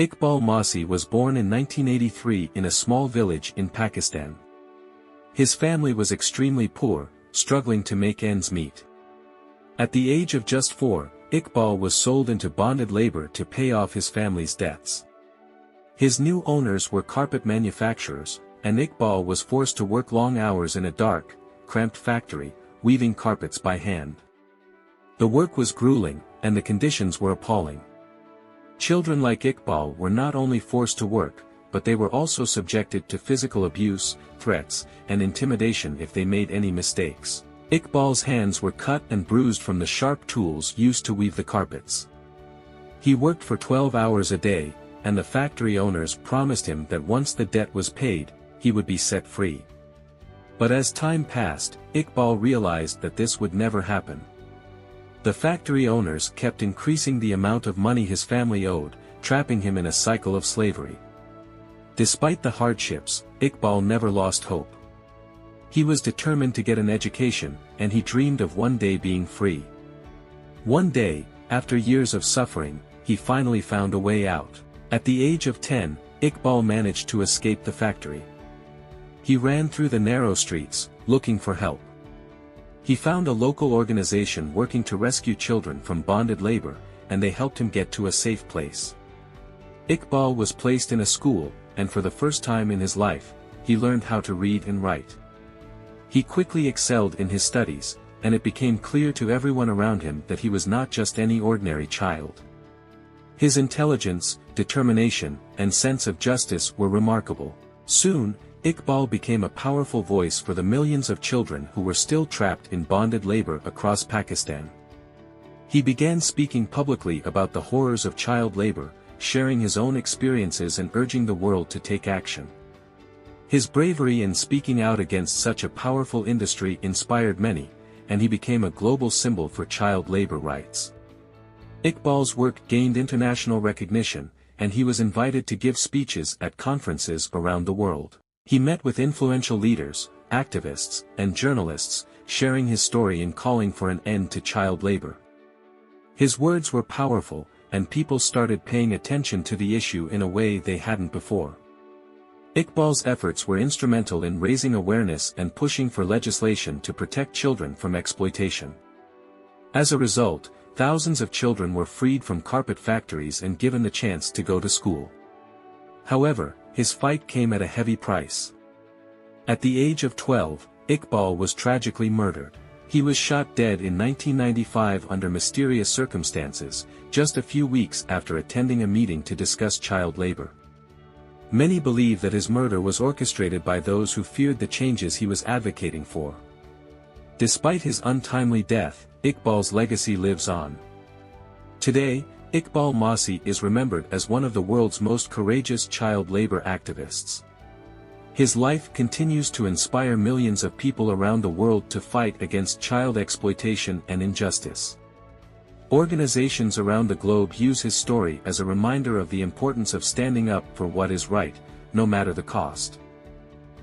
Iqbal Masih was born in 1983 in a small village in Pakistan. His family was extremely poor, struggling to make ends meet. At the age of just 4, Iqbal was sold into bonded labor to pay off his family's debts. His new owners were carpet manufacturers, and Iqbal was forced to work long hours in a dark, cramped factory, weaving carpets by hand. The work was grueling, and the conditions were appalling. Children like Iqbal were not only forced to work, but they were also subjected to physical abuse, threats, and intimidation if they made any mistakes. Iqbal's hands were cut and bruised from the sharp tools used to weave the carpets. He worked for 12 hours a day, and the factory owners promised him that once the debt was paid, he would be set free. But as time passed, Iqbal realized that this would never happen. The factory owners kept increasing the amount of money his family owed, trapping him in a cycle of slavery. Despite the hardships, Iqbal never lost hope. He was determined to get an education, and he dreamed of one day being free. One day, after years of suffering, he finally found a way out. At the age of 10, Iqbal managed to escape the factory. He ran through the narrow streets, looking for help. He found a local organization working to rescue children from bonded labor, and they helped him get to a safe place. Iqbal was placed in a school, and for the first time in his life, he learned how to read and write. He quickly excelled in his studies, and it became clear to everyone around him that he was not just any ordinary child. His intelligence, determination, and sense of justice were remarkable. Soon, Iqbal became a powerful voice for the millions of children who were still trapped in bonded labor across Pakistan. He began speaking publicly about the horrors of child labor, sharing his own experiences and urging the world to take action. His bravery in speaking out against such a powerful industry inspired many, and he became a global symbol for child labor rights. Iqbal's work gained international recognition, and he was invited to give speeches at conferences around the world. He met with influential leaders, activists, and journalists, sharing his story and calling for an end to child labor. His words were powerful, and people started paying attention to the issue in a way they hadn't before. Iqbal's efforts were instrumental in raising awareness and pushing for legislation to protect children from exploitation. As a result, thousands of children were freed from carpet factories and given the chance to go to school. However, his fight came at a heavy price. At the age of 12, Iqbal was tragically murdered. He was shot dead in 1995 under mysterious circumstances, just a few weeks after attending a meeting to discuss child labor. Many believe that his murder was orchestrated by those who feared the changes he was advocating for. Despite his untimely death, Iqbal's legacy lives on. Today, Iqbal Masih is remembered as one of the world's most courageous child labor activists. His life continues to inspire millions of people around the world to fight against child exploitation and injustice. Organizations around the globe use his story as a reminder of the importance of standing up for what is right, no matter the cost.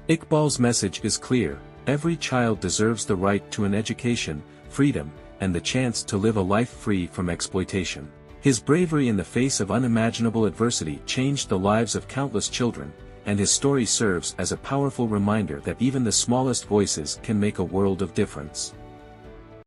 Iqbal's message is clear: every child deserves the right to an education, freedom, and the chance to live a life free from exploitation. His bravery in the face of unimaginable adversity changed the lives of countless children, and his story serves as a powerful reminder that even the smallest voices can make a world of difference.